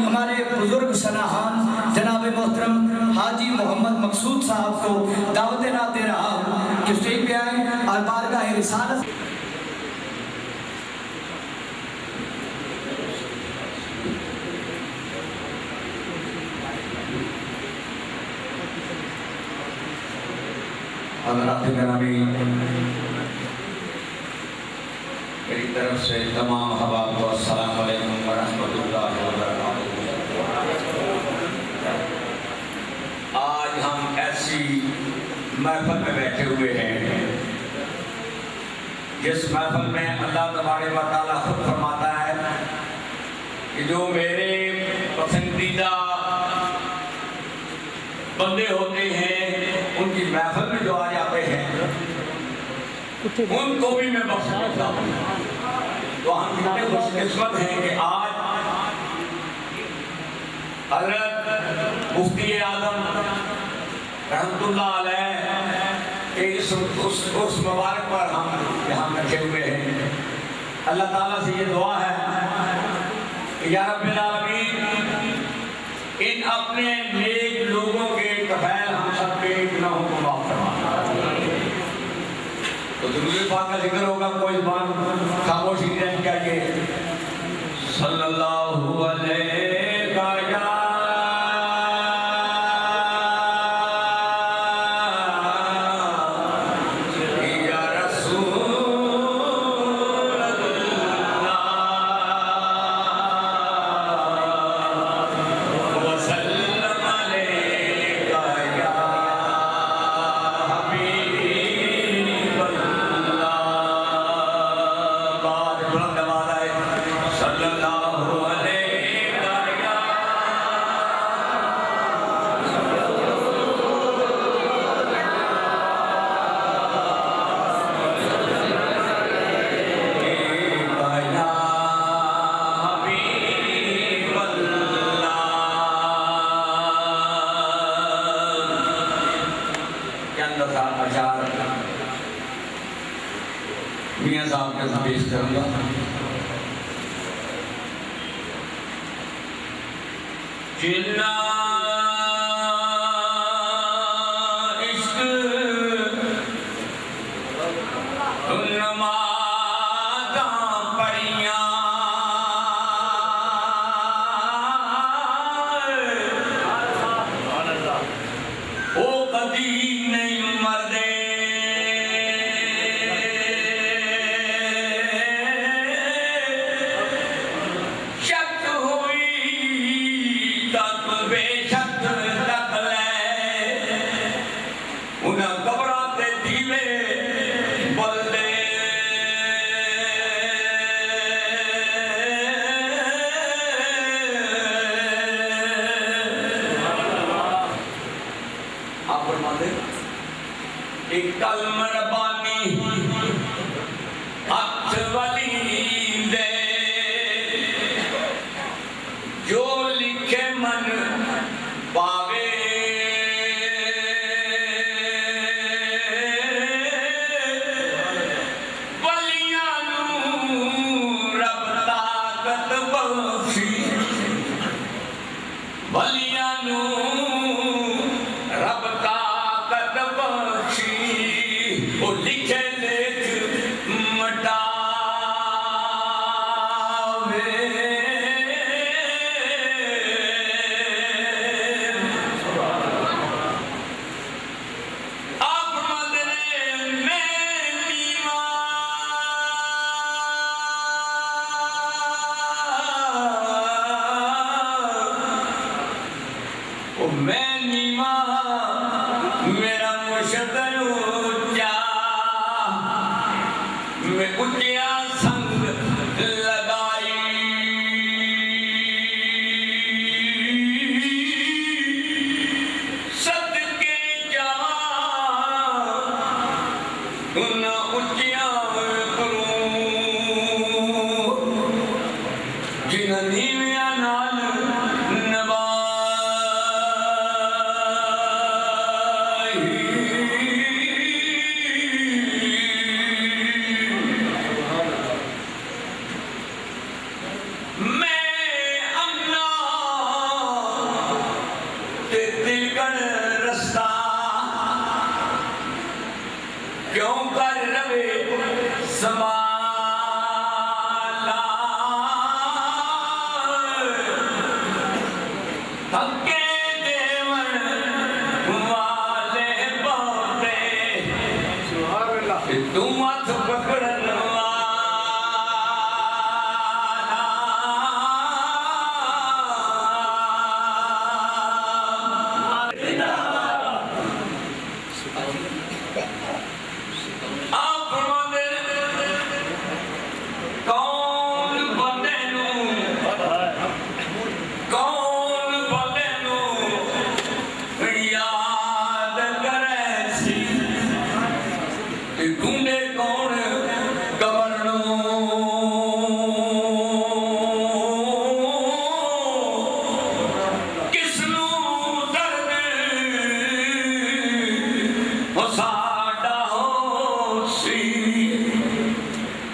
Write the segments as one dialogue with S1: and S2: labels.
S1: ہمارے بزرگ سناہان جناب محترم حاجی محمد مقصود صاحب کو دعوت نہ دے رہا ہوں کہ اسٹیج پہ آئیں اور بارگاہ رسالت
S2: حضرات گرامی، میری طرف سے تمام احباب کو السلام علیکم ورحمۃ اللہ وبرکاتہ۔ آج ہم ایسی محفل میں بیٹھے ہوئے ہیں جس محفل میں اللہ تبارک و تعالیٰ خود فرماتا ہے کہ جو میرے پسندیدہ بندے ہوتے ہیں ان کی محفل میں جو آ جاتے ہیں ان کو بھی میں بخش دیتا ہوں۔ تو ہم کتنے خوش قسمت ہیں کہ آج حضرت مفتی اعظم رحمت اللہ علیہ کے اس مبارک پر ہم یہاں بیٹھے ہوئے ہیں۔ اللہ تعالیٰ سے یہ دعا ہے کہ یا رب العالمین ان اپنے نیک لوگوں کے کفیل ہم سب کے گناہوں کو معاف فرما۔ تو درود پاک کا ذکر ہوگا، کوئی زبان خاموش نہیں رہنی چاہیے۔ صلی اللہ علیہ میاں صاحب کے ساتھ پیش کروں گا۔ جنا عشق نمازاں پڑھیاں او کدی نہیں مردے کلم ربانی ہاتھ ولی دے جو لکھے من پاوے ولیاں نوں رب طاقت بخشی، ولیاں نوں رب طاقت بخشی، وہ لکھے لکھ مٹاوے۔ آپ مدرے میں نیواں، او میں نیواں میرا مرشد اونچا، میں اونچیا سنگ لگائی، صدقے جاواں ان اونچیا کروں، جنہاں نیویاں نال کیوں کر رہے سوالا تھکے دیون والے بہتے تم ہاتھ پکڑن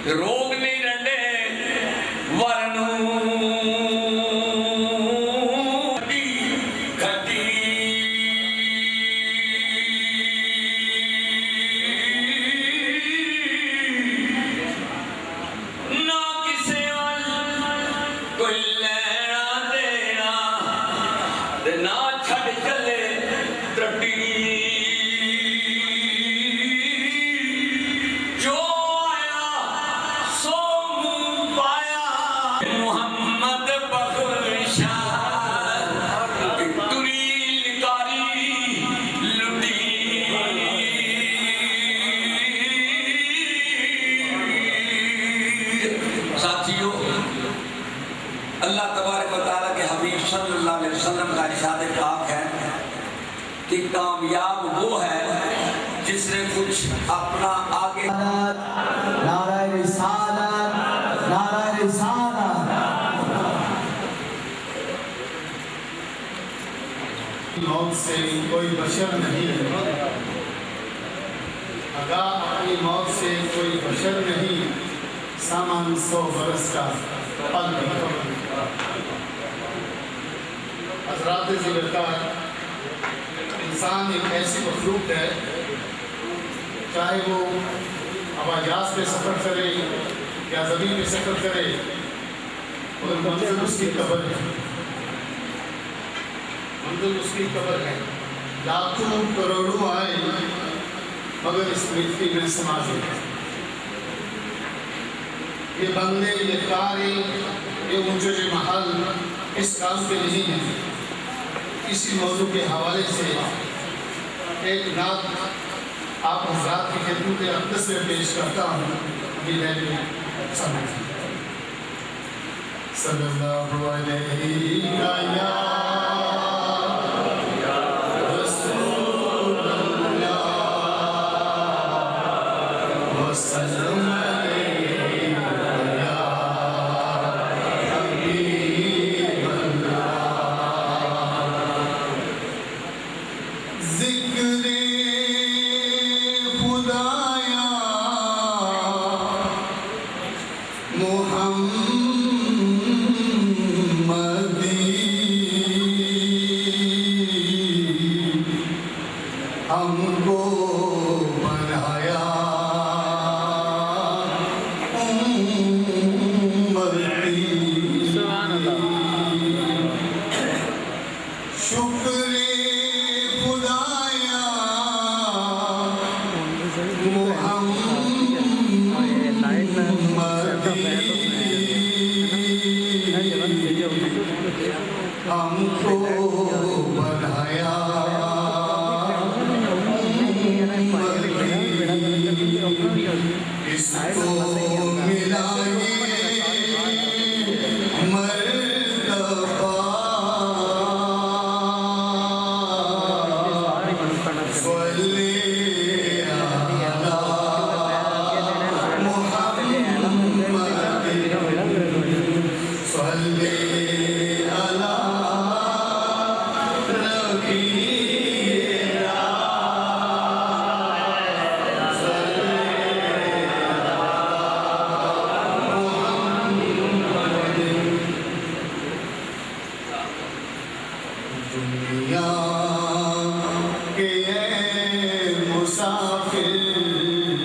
S2: روگ نہیں رہے نہ چھڑ چلے ٹٹی جو آیا سو منہ پایا محمد بخشا تری لکاری لٹی ساتھیو اللہ تبارک و تعالیٰ کے حبیب صلی اللہ علیہ وسلم کا ارشاد پاک ہے کہ کامیاب وہ ہے جس نے کچھ اپنا آگے
S1: نعرہ رسالت نعرہ رسالت
S3: موت سے کوئی بشر نہیں اگر اپنی موت سے کوئی بشر نہیں سامان 100 برس کا پل بھی حضرات ذیلکار انسان ایک ایسی مخلوق ہے چاہے وہ ہوائی جہاز پہ سفر کرے یا زمین پہ سفر کرے مگر منزل اس کی قبر ہے منزل اس کی قبر ہے لاکھوں کروڑوں آئے مگر اس مٹی میں سما گئے یہ بندے یہ کارے یہ اونچے محل اس کام کے نہیں ہیں اسی موضوع کے حوالے سے ایک نعت آپ حضرات کی خدمت اقدس میں پیش کرتا ہوں یہ لیلی سمجھیں صلی اللہ علیہ رسول اللہ وسلم ہم کو بنایا امتی شکر خدایا ہم کو بنایا اس کو ملائے مرتبہ صلی علی محمد صلی علی نبینا دنیا کے مسافر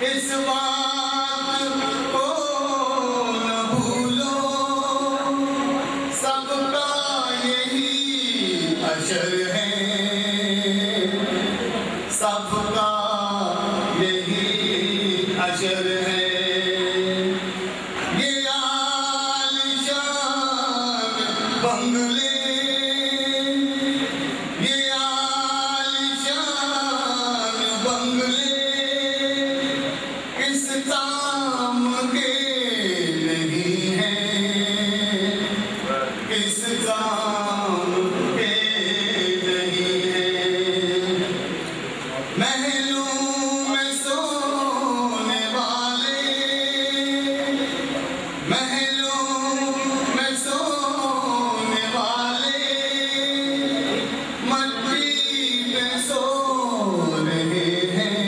S3: اس بات کو نہ بھولو، سب کا یہی اشر ہے، سب کا یہی اشر ہے۔ یہ عالیشان بنگلے، یہ عالیشان بنگلے اس کام کے نہیں ہیں، اس کام کے نہیں ہیں۔ محلوں میں سونے والے، محلوں میں سونے والے مٹی میں سو رہے ہیں،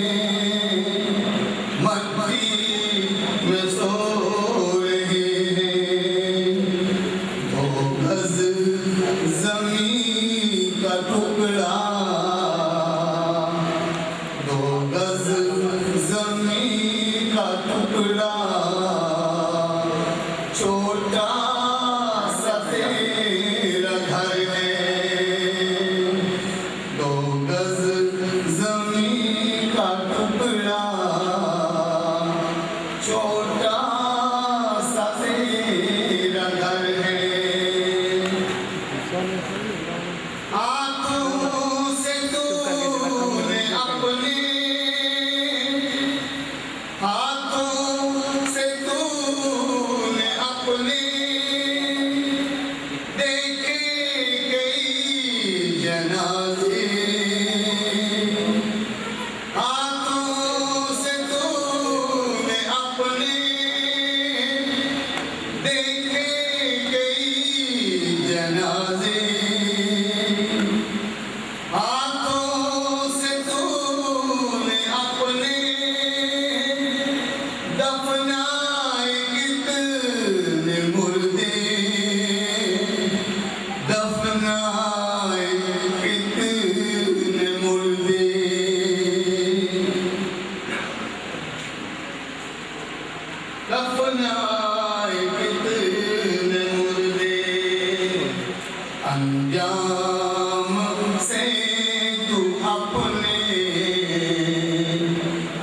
S3: مٹی میں سو رہے ہیں۔ 2 گز زمین کا ٹکڑا، 2 گز زمین کا ٹکڑا، چھوٹا سا تیرا گھر ہے۔ 2 گز زمین کا ٹکڑا، چھوٹا سا تیرا گھر ہے۔ ہاتھوں سے تو نے اپنے، ہاتھوں سے تو نے اپنے دیکھے کئی جنازے، ہاتھوں سے تو نے اپنے دیکھے کئی جنازے، ہاتھوں سے تو نے اپنے دفنائے کتنے مردے، دفنائے کتنے مردے۔ دفنائے کتنے مردے، انجام سے تو اپنے،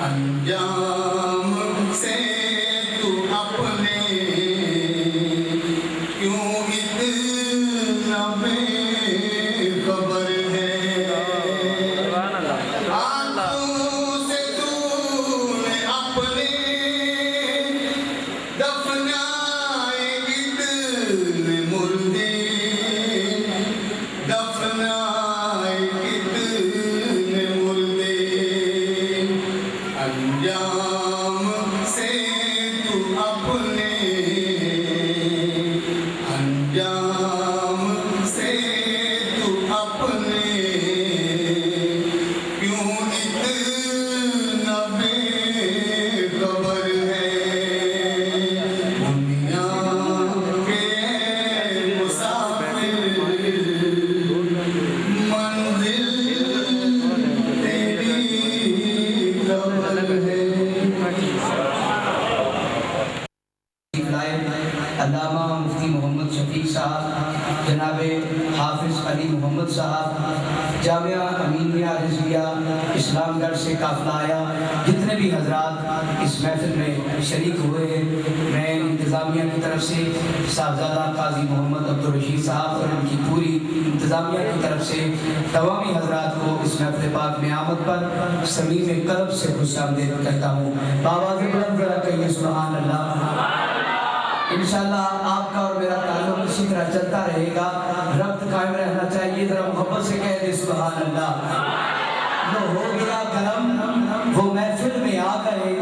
S3: انجام سے تو اپنے کیوں اتنا بے خبر ہے۔ ہاتھوں سے تو نے اپنے دفنائے کتنے مردے، دفنائے کتنے مردے، انجام سے تو اپنے، انجام سے تو اپنے کیوں اتنا بے خبر ہے۔ دنیا کے مسافر منزل تیری قبر ہے۔
S1: علامہ مفتی محمد شفیع صاحب، جناب حافظ علی محمد صاحب، جامعہ امینیہ رضویہ اسلام گڑھ سے قافلہ آیا، جتنے بھی حضرات اس محفل میں شریک ہوئے ہیں، میں انتظامیہ کی طرف سے صاحبزادہ قاضی محمد عبدالرشید صاحب اور ان کی پوری انتظامیہ کی طرف سے تمامی حضرات کو اس محفل پاک میں آمد پر صمیم قلب سے خوش آمدید کہتا ہوں۔ بآواز بلند ذرا کہیے سبحان اللہ۔ انشاءاللہ آپ کا اور میرا تعلق اسی طرح چلتا رہے گا، ربط قائم رہنا چاہیے، ذرا محبت سے کہہ دے سبحان اللہ۔ لو ہو گیا کرم وہ محفل میں آ گئے،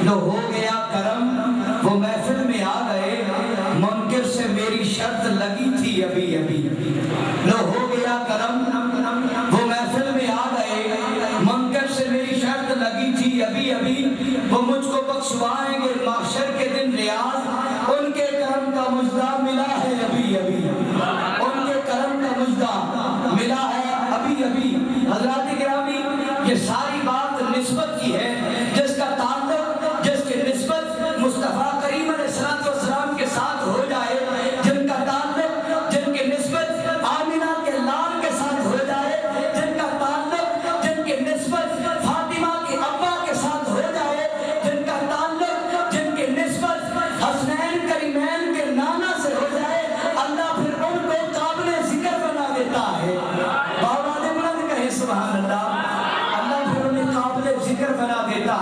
S1: لو ہو گیا کرم وہ محفل میں آ گئے، منکر سے میری شرط لگی تھی ابھی ابھی، لو ہو گیا کرم وہ محفل میں آ گئے، منکر سے میری شرط لگی تھی ابھی ابھی، وہ مجھ کو بخشوائیں گے محشر کے دن ریاض، ان کے کرم کا مجدہ ملا ہے ابھی ابھی، ان کے کرم کا مجدہ ملا ہے ابھی ابھی۔ حضرات گرامی، یہ ساری بات نسبت کی ہے، جس کا تعلق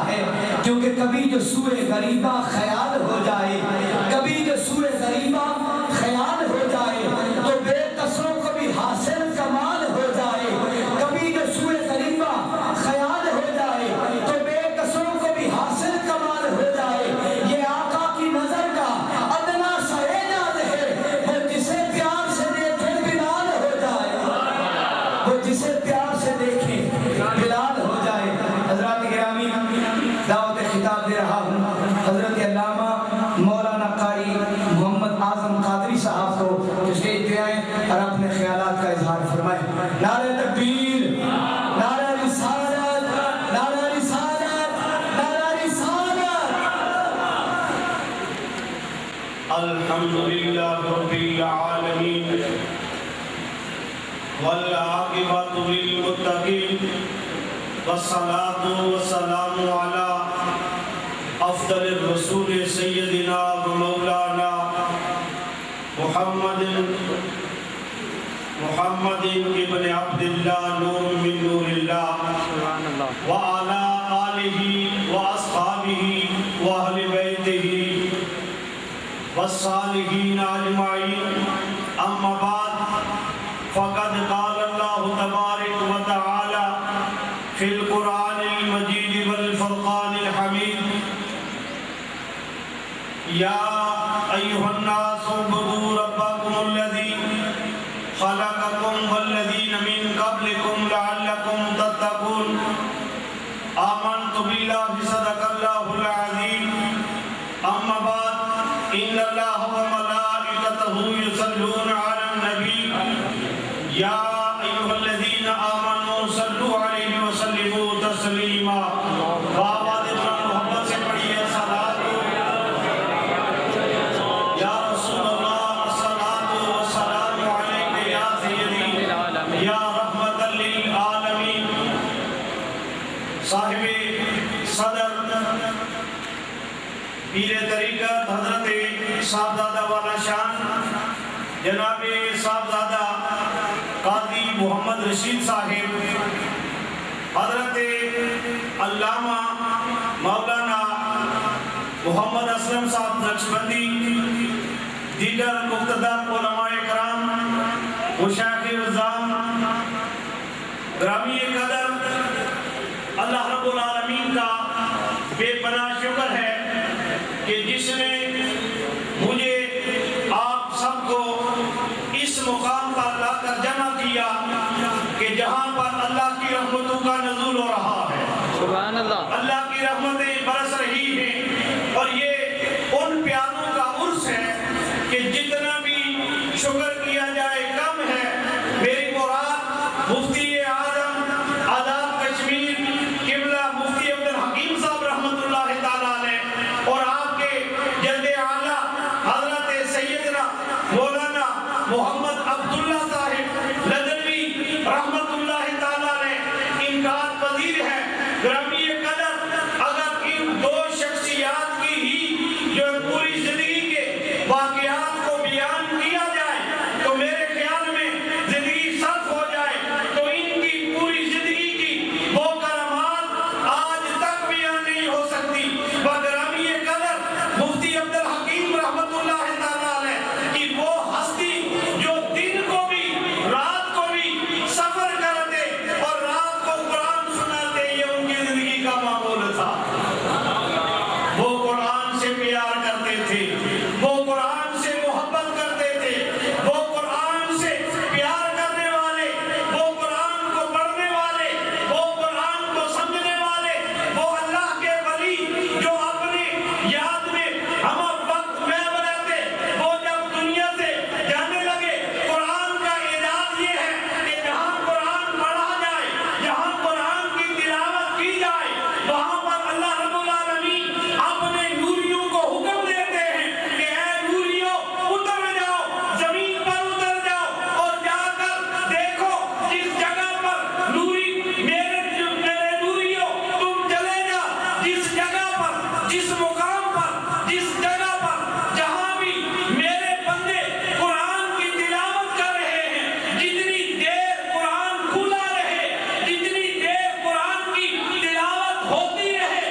S1: ہے، کیونکہ کبھی جو سوئے غریبہ خیال ہو جائے، کبھی جو سوئے غریبہ خیال ہو جائے تو بے قصروں کو بھی حاصل کمال ہو جائے، کبھی جو سوئے غریبہ خیال ہو جائے تو بے قصروں کو بھی حاصل کمال ہو جائے۔ یہ آقا کی نظر کا ادنا سا اعجاز ہے، وہ جسے پیار سے دیکھے بلال ہو جائے، وہ جسے پیار سے دیکھے بلال ہو جائے۔ حضرات گرامی، دعوت خطاب دے رہا ہوں حضرت علامہ مولانا قاری محمد اعظم قادری صاحب کو، اسٹیج پہ آئیں اور اپنے خیالات کا اظہار فرمائیں۔ نعرہ تکبیر، نعرہ رسالت، نعرہ رسالت، نعرہ رسالت۔
S4: الحمدللہ رب العالمین والعاقبۃ للمتقین والصلاة والسلام علی افضل الرسول سیدنا و مولانا محمد ابن عبداللہ نور من نور اللہ وعلی آلہ واصحابہ واہل بیتہ والصالحین اجمعین، اما بعد فقد قال اللہ تبارک و تعالی فی القرآن المجید والفرقان الحمید، یا ایھا الناس اعبدوا ربکم الذی خلقکم والذین من قبلکم لعلکم تتقون، آمنت باللہ صدق اللہ العظیم، اما بعد ان اللہ وملائکتہ یصلون علی النبی، یا ایھا الذین آمنوا صلوا علیہ وسلموا تسلیما۔ بآواز بلند محبت سے پڑھیے صلاۃ یا رسول اللہ، الصلاۃ والسلام علیک یا سیدی یا رحمۃ للعالمین۔ صاحب صدر پیر طریقت حضرت صاحبزادہ والا شان جناب صاحبزادہ قاضی محمد رشید صاحب، حضرت علامہ مولانا محمد اسلم صاحب نقشبندی، دیگر مقتدر علماء کرام، مشایخ عظام، گرامی قدر، اللہ رب العالمین کا بے پناہ شکر ہے کہ جس نے مجھے آپ سب کو اس مقام پر لا کر جمع کیا کہ جہاں پر اللہ کی رحمتوں کا نزول ہو رہا ہے، سبحان اللہ، اللہ کی رحمتیں برس رہی ہیں، اور یہ ان پیاروں کا عرس ہے کہ جتنا بھی شکر کیا جائے کم ہے۔ میری مراد مفتی اعظم آزاد کشمیر قبلہ مفتی عبدالحکیم صاحب رحمۃ اللہ تعالیٰ علیہ اور آپ کے جد اعلیٰ حضرت سیدنا مولانا محمد عبداللہ صاحب لدنوی رحمۃ اللہ تعالیٰ علیہ انکار پذیر ہے۔ گرامی قدر، اگر ان دو شخصیات کی ہی جو پوری زندگی کے واقعات کو بیان کیا جائے تو میرے خیال میں زندگی صرف ہو جائے، تو ان کی پوری زندگی کی وہ کرامات آج تک بیان نہیں ہو سکتی۔ گرامی قدر، مفتی عبدالحکیم رحمۃ اللہ تعالیٰ علیہ کی وہ ہستی جو دن کو بھی رات کو بھی سفر کرتے اور رات کو قرآن سناتے، یہ ان کی زندگی کا معمول تھا۔ وہ قرآن سے پیار کرتے تھے، وہ قرآن سے محبت کرتے تھے، وہ قرآن سے پیار کرنے والے، وہ قرآن کو پڑھنے والے، وہ قرآن کو سمجھنے والے، وہ اللہ کے ولی جو اپنے یاد میں ہم وقت میں رہتے، وہ جب دنیا سے جانے لگے۔ قرآن کا اعجاز یہ ہے کہ جہاں قرآن پڑھا جائے، جہاں قرآن کی تلاوت کی جائے، وہاں پر اللہ رب العالمین اپنے نوریوں کو حکم دیتے ہیں کہ اے نوریوں اتر جاؤ، زمین پر اتر جاؤ اور جا کر دیکھو جس جگہ پر نوری میرے نوریوں تم چلے جاؤ، جس جگہ پر، جس مقام پر، جس جگہ پر جہاں بھی میرے بندے قرآن کی تلاوت کر رہے ہیں، جتنی دیر قرآن کھلا رہے، جتنی دیر قرآن کی تلاوت ہوتی رہے،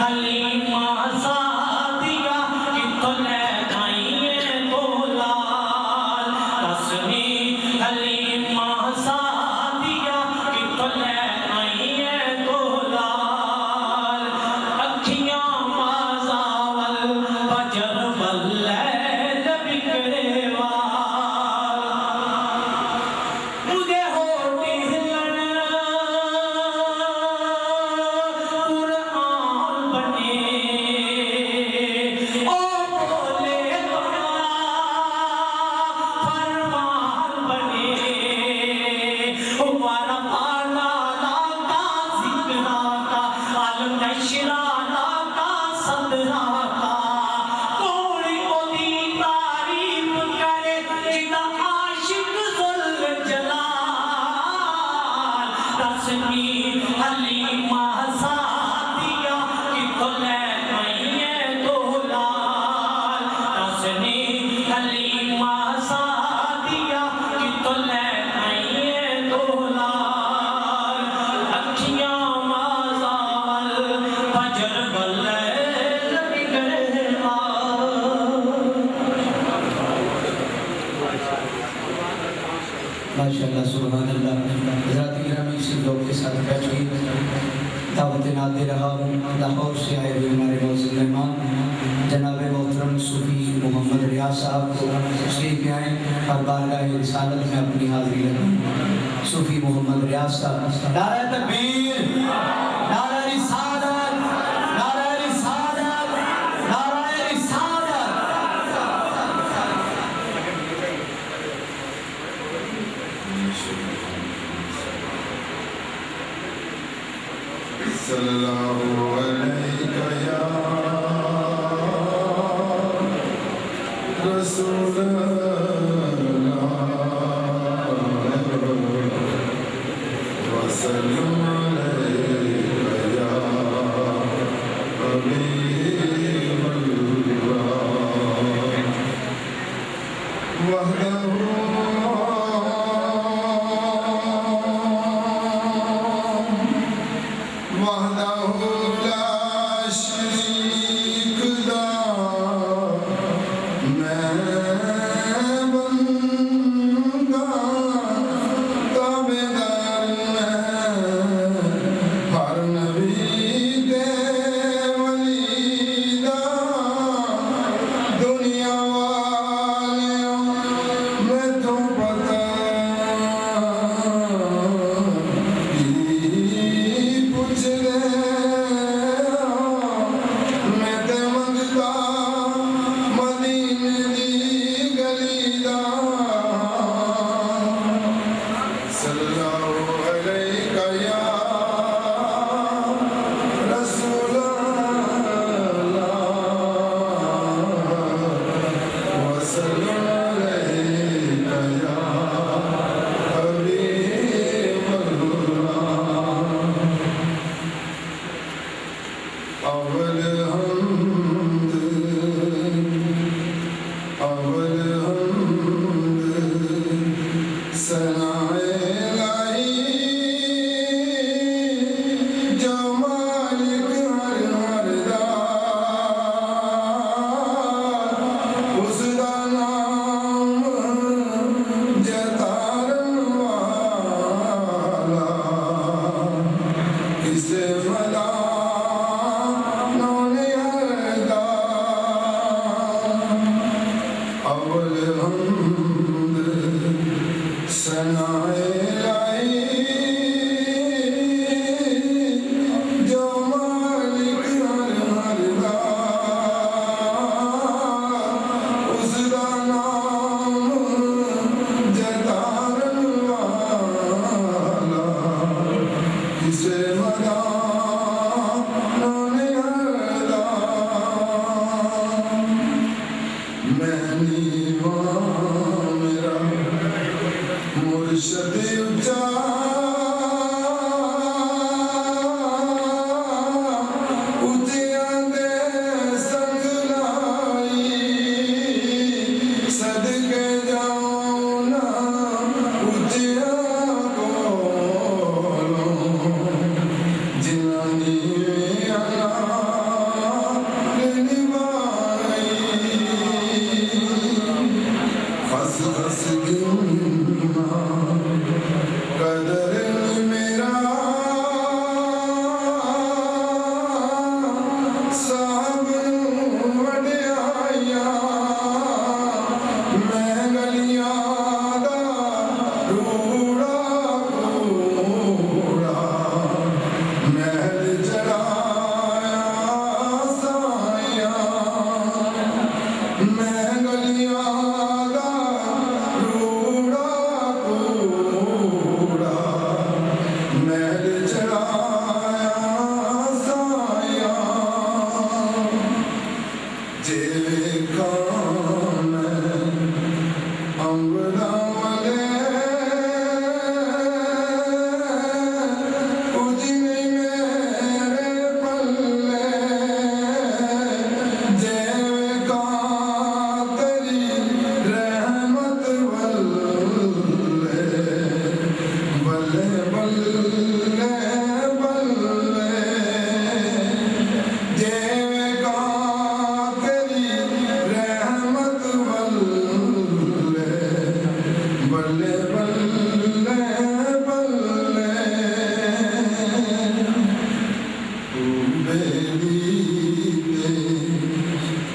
S5: حلیمہ سعدیہ کتوں لے آئیے دولال رسمی حلیمہ سعدیہ کتوں لے آئیے دولال اکھیاں مازاول فجر واللیل بکرے وال مجھے ہوتی ہلن قرآن بنے او بولے فرمان بنے ہمارا پانا لاتا ذکرہ کا عالم نشرانا کا صدرہ کا کوئی اولی تعریف کرے جنا عاشق ذل جلال رسمی حلیمہ سعدیہ کتوں لے آئیے دولال رسمی حلیمہ سعدیہ کتوں لے آئیے دولال اکھیاں مازاول فجر واللیل بکرے وال
S1: ماشاءاللہ سبحان اللہ حضرات گرامی اسی لوگ کے ساتھ بیٹھے دعوت نادے رہا لاہور سے آئے ہوئے ہمارے معزز مہمان جناب محترم صوفی محمد ریاض صاحب کو تشریف لے آئیں اور بارگاہ رسالت میں اپنی حاضری لگائیں صوفی محمد ریاض صاحب نعرہ تکبیر نعرہ رسالت نعرہ رسالت نعرہ رسالت
S3: صلی اللہ علیہ یا رسول اللہ وسلم علیہ یا حبیب اللہ وحدہ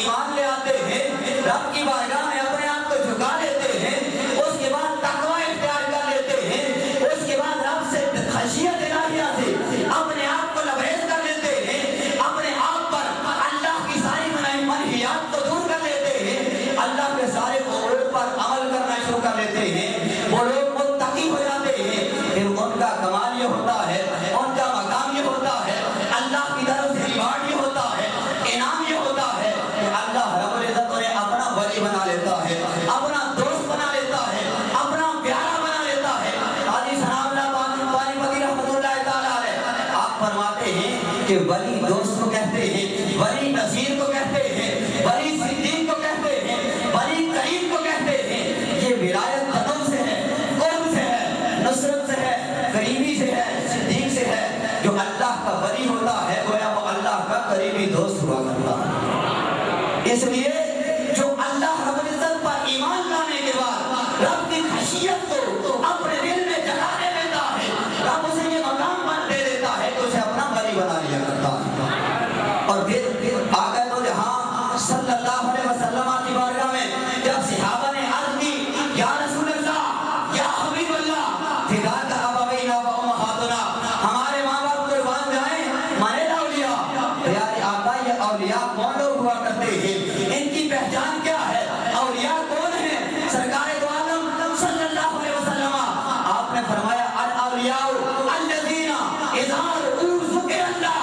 S6: ایمان لے آتے ہیں، رب کی بارگاہ میں اپنے آپ کو جھکا لیتے ہیں، اس کے بعد تقوی اختیار کر لیتے ہیں، اس کے بعد رب سے خشیت الہیہ سے اپنے آپ کو لبریز کر لیتے ہیں، اپنے آپ پر اللہ کی ساری منہیات کو دور کر لیتے ہیں، اللہ کے سارے امور پر عمل کرنا شروع کر لیتے ہیں، وہ لوگ متقی ہو جاتے ہیں، پھر ان کا کمال یہ ہوتا ہے، ان کا مقام یہ ہوتا ہے، اللہ کی طرف سے ریوارڈ یہ ہوتا ہے، انعام یہ ہوتا ہے کہ اللہ رب العزت انہیں اپنا ولی بنا لیتا ہے، اپنا دوست بنا لیتا ہے، اپنا پیارا بنا لیتا ہے۔ حاجی ثناء اللہ پانی پتی رحمۃ اللہ تعالیٰ علیہ آپ فرماتے ہیں کہ ولی دوست کو کہتے ہیں، ولی نصیر کو کہتے ہیں، ولی صدیق کو کہتے ہیں، ولی کریم کو کہتے ہیں۔ یہ ولایت قدم سے ہے، قرب سے ہے، نصرت سے ہے، قریبی سے ہے، صدیق سے ہے۔ جو اللہ کا ولی ہوتا ہے گویا وہ اللہ کا قریبی دوست ہوا کرتا ہے۔ اس لیے جو اللہ رب العزت پر ایمان لانے کے بعد رب کی خشیت کو اپنے دل میں جگانے دیتا ہے، رب اسے یہ مقام پر دے دیتا ہے کہ اسے اپنا ولی بنا لیا کرتا ہے۔ اور پھر آقا تو جہاں صلی اللہ علیہ وسلم کی بارگاہ میں جب صحابہ نے عرض کی یا رسول اللہ یا حبیب اللہ فداک ابوینا و امہاتنا، ہمارے ماں باپ قربان جائیں مانے اولیاء، پیارے آقا یہ اولیاء کون لوگ ہوا کرتے ہیں، ان کی پہچان کیا ہے، اولیاء کون ہیں؟ سرکار دو عالم صلی اللہ علیہ وسلم آپ نے فرمایا الاولیاء الذین اذا ذکر اللہ،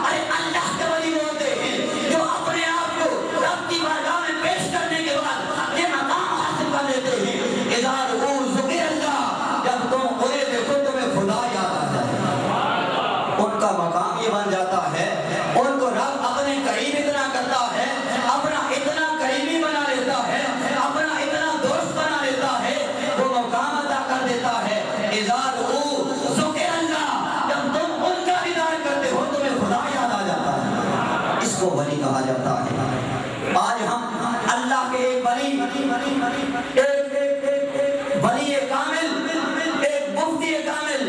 S6: ارے اللہ کے ولی ہوتے ہیں جو اپنے آپ کو رب کی بارگاہ میں پیش کرنے کے بعد یہ مقام حاصل کر لیتے ہیں۔ اذا ذکر اللہ، جب تم انہیں دیکھو تمہیں خدا یاد آ جائے، ان کا مقام یہ بن جاتا ہے، ان کو رب اپنے قریب اتنا کرتا ہے، اپنا اتنا قریبی بنا لیتا ہے، اپنا اتنا دوست بنا لیتا ہے، وہ مقام عطا کر دیتا ہے۔ اذا ذکر اللہ، جب تم ان کا دیدار کرتے ہو تمہیں خدا یاد آ جاتا ہے، اس کو ولی کہا جاتا ہے۔ آج ہم اللہ کے ایک ولی، ایک ولی کامل، ایک مفتی کامل،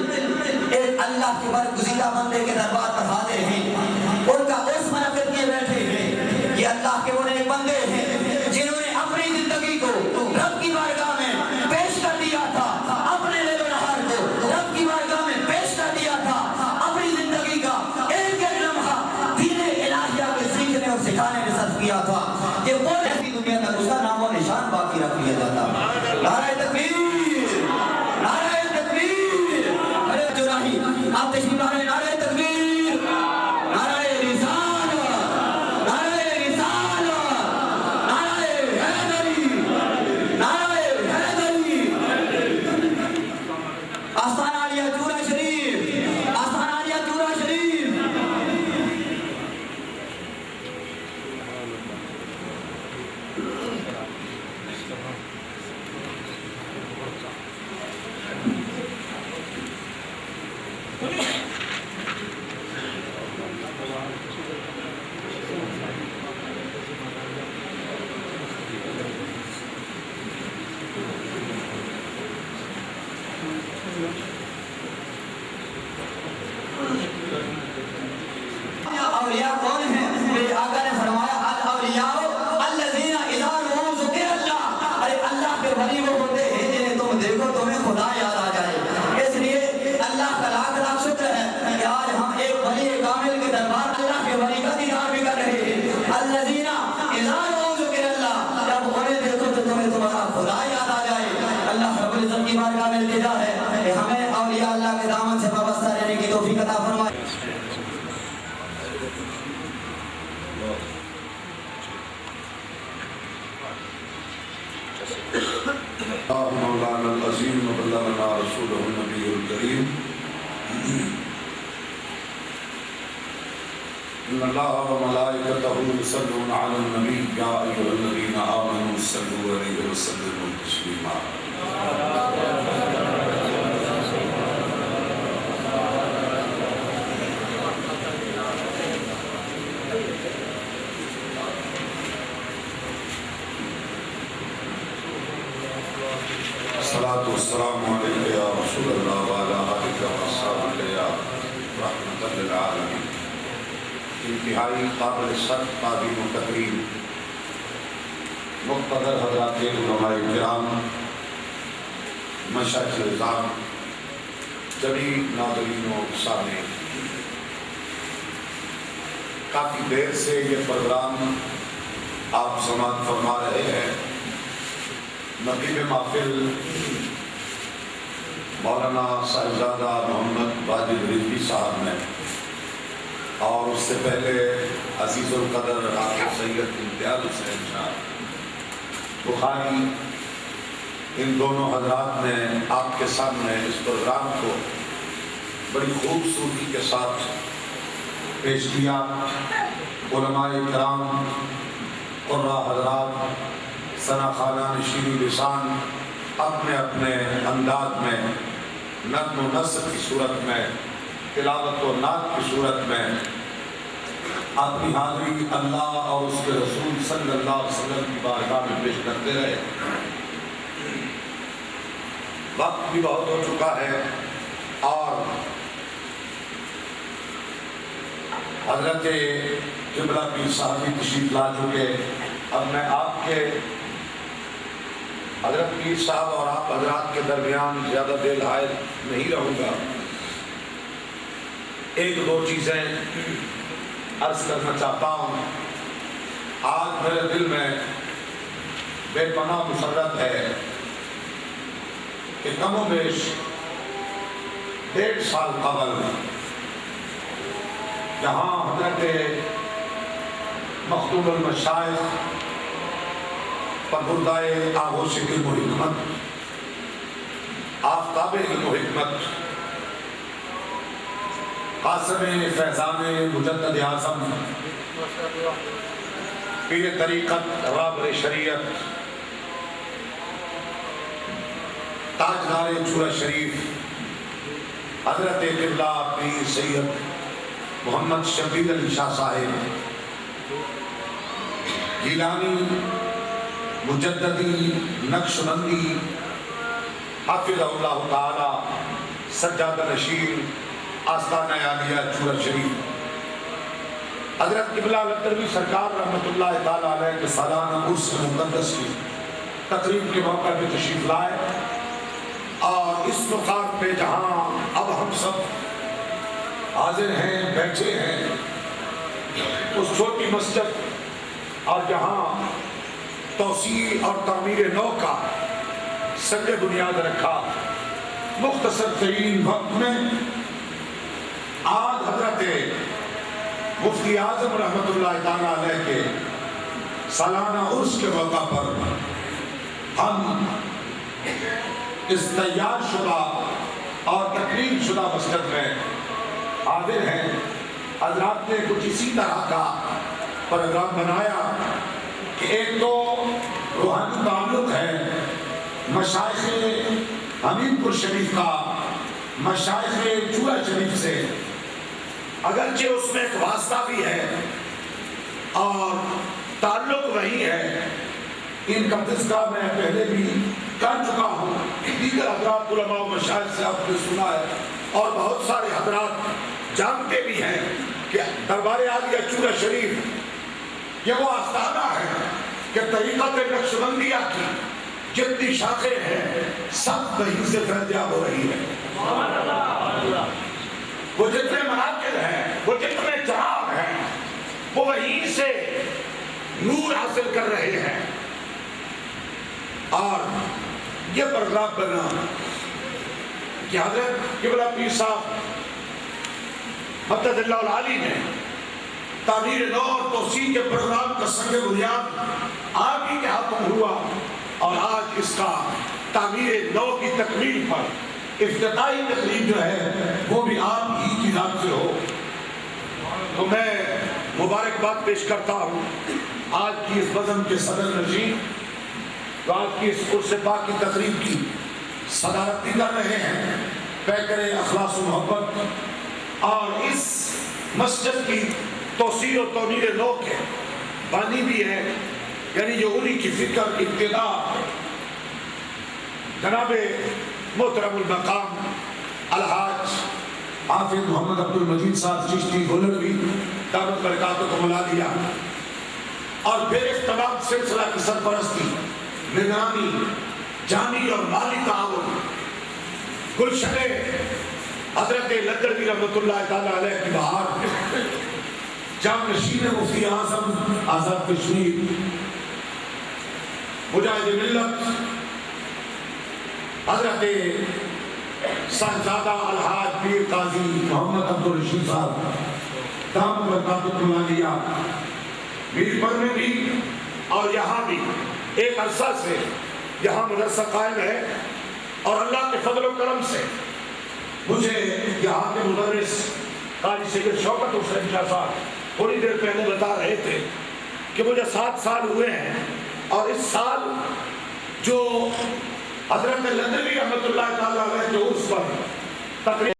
S6: ایک اللہ کے برگزیدہ بندے کے دربار پر حاضر ہیں، ان کا عرس منعقد کیے بیٹھے ہیں۔ یہ اللہ کے وہ ایک بندے ہیں جنہوں نے اپنی زندگی کو رب کی بارگاہ میں پیش کر دیا تھا، اپنے لیل و نہار کو رب کی بارگاہ میں پیش کر دیا تھا، اپنی زندگی کا ایک ایک لمحہ دین الہیہ کے سیکھنے اور سکھانے میں صرف کیا تھا کہ وہ ایسی دنیا تک اس کا نام و نشان باقی رکھ لیا جاتا۔ نعرہ تکبیر، نعرہ تکبیر، ارے جراحی آپ تشریف لا رہے ہیں، نعرہ تکبیر، نعرہ رسالت، نعرہ رسالت، نعرہ حیدری، نعرہ حیدری۔ آستان عالیہ چورا شریف، آستان عالیہ چورا شریف۔ اولیاء کون ہیں؟ میرے آقا نے فرمایا الاولیاء الذین اذا ذکر اللہ، ارے اللہ کے ولی وہ ہوتے ہیں جنہیں تم دیکھو تمہیں خدا یاد آ جائے۔ اس لیے اللہ کا لاکھ لاکھ شکر ہے کہ آج ہم ایک ولی کامل کے دربار اللہ کے ولی کا دیدار بھی کر رہے ہیں۔ الذین اذا ذکر اللہ، جب انہیں دیکھو تو تمہیں تمہارا خدا یاد آ جائے۔ اللہ رب العزت کی بارگاہ میں التجا ہے کہ ہمیں اولیاء اللہ کے دامن سے وابستہ رہنے کی توفیق عطا فرمائے۔
S7: مولانا العظیم وبلغنا رسوله النبی الکریم ان اللہ وملائکتہ یصلون علی النبی یا ایھا الذین آمنوا صلوا علیہ وسلموا تسلیما۔ الصلاة والسلام علیک یا رسول اللہ وعلی آلک وصحبہ یا رحمۃ للعالمین۔ انتہائی قابل صد قابل و تقریم مقتدر حضرات علماء کرام، مشائخ نظام، جبھی ناظرین و سامعین، کافی دیر سے یہ پروگرام آپ سماعت فرما رہے ہیں۔ نقیب محفل مولانا صاحبزادہ محمد واجد رضوی صاحب نے، اور اس سے پہلے عزیز القدر حافظ سید امتیاز حسین صاحب بخاری، ان دونوں حضرات نے آپ کے سامنے اس پروگرام کو بڑی خوبصورتی کے ساتھ پیش کیا۔ علماء کرام، قراء حضرات، ثنا خوانان شیریں لسان اپنے اپنے انداز میں، نظم و نثر کی صورت میں، تلاوت و نعت کی صورت میں اپنی حاضری اللہ اور اس کے رسول صلی اللہ علیہ وسلم کی بارگاہ میں پیش کرتے رہے۔ وقت بھی بہت ہو چکا ہے اور حضرت قبلہ پیر صاحب بھی تشریف لا چکے۔ اب میں آپ کے حضرت پیر صاحب اور آپ حضرات کے درمیان زیادہ دیر حائل نہیں رہوں گا۔ ایک دو چیزیں عرض کرنا چاہتا ہوں۔ آج میرے دل میں بے پناہ مسرت ہے کہ کم و بیش 1.5 سال قبل جہاں حضرت مخدوم المشائخ پروردائے آغوش علم و حکمت، آفتاب علم و حکمت، قاسم فیضان مجدد اعظم، پیر طریقت رابر شریعت، تاجدار چورا شریف حضرت قبلہ پیر سید محمد شبیر علی شاہ صاحب گیلانی مجددی نقشبندی حافظ اللہ تعالی سجادہ نشین آستانہ عالیہ چورا شریف، حضرت قبلہ لتروی سرکار رحمۃ اللہ تعالی علیہ کے سالانہ عرس مقدس کی تقریب کے موقع پہ تشریف لائے، اور اس مقام پہ جہاں اب ہم سب حاضر ہیں، بیٹھے ہیں، اس چھوٹی مسجد اور جہاں توسیع اور تعمیر نو کا سنگ بنیاد رکھا، مختصر ترین وقت میں آج حضرت مفتی اعظم رحمۃ اللہ تعالی علیہ کے سالانہ عرس کے موقع پر ہم اس تیار شدہ اور تکمیل شدہ مسجد میں حاضر ہیں۔ حضرات نے کچھ اسی طرح کا پروگرام بنایا کہ ایک تو روحانی تعلق ہے مشائخ حمید پور شریف کا مشائخ چورا شریف سے، اگرچہ اس میں ایک واسطہ بھی ہے اور تعلق وہی ہے۔ ان کا تذکرہ میں پہلے بھی کر چکا ہوں، دیگر حضرات علماء و مشائخ سے آپ نے سنا ہے، اور بہت سارے حضرات جانتے بھی ہیں کہ دربار عالیہ چورا شریف یہ وہ آستانہ ہے کہ طریقت نقشبندیہ کی جتنی شاخیں ہیں سب وہیں سے فیضیاب ہو رہی ہے۔ وہ جتنے مراکز ہیں، وہ جتنے چراغ ہیں، وہ وہیں سے نور حاصل کر رہے ہیں۔ اور یہ پروگرام بنا کہ حضرت قبلہ پیر صاحب مدد اللہ العالی نے تعمیر نو اور توسیع کے پروگرام کا سنگ بنیاد آپ ہی کے ہاتھوں ہوا، اور آج اس کا تعمیر نو کی تکمیل پر افتتاحی تقریب جو ہے وہ بھی آپ ہی کی ذات سے ہو۔ تو میں مبارکباد پیش کرتا ہوں آج کی اس بزم کے صدر نشین جو آج کی اس عرس پاک کی تقریب کی صدارتی کر رہے ہیں، پیکر اخلاص و محبت اور اس مسجد کی توسیع و تعمیر نو کے بانی بھی ہے، یعنی جو انہی کی فکر ابتدا جناب محترم المقام الحاج حافظ محمد عبد المجید صاحب چشتی گولروی دعوت برکاتوں کو ملا دیا، اور پھر اس تمام سلسلہ کی سرپرستی، نگرانی، جانی اور مالی تعاون گلشن حضرت لدھروی رحمۃ اللہ تعالی علیہ کی بہار جام نشین مفتی اعظم آزاد کشمیر مجاہد ملت حضرت صاحبزادہ الحاج پیر قاضی محمد عبدالرشید صاحب دامت برکاتہ عالیہ میر پر میں بھی اور یہاں بھی ایک عرصہ سے یہاں مدرسہ قائم ہے، اور اللہ کے فضل و کرم سے مجھے یہاں کے مدرس قاضی سید شوکت حسین شاہ صاحب تھوڑی دیر پہلے بتا رہے تھے کہ مجھے 7 سال ہوئے ہیں، اور اس سال جو حضرت لدھروی رحمۃ اللہ تعالی علیہ کے عرس پر تقریباً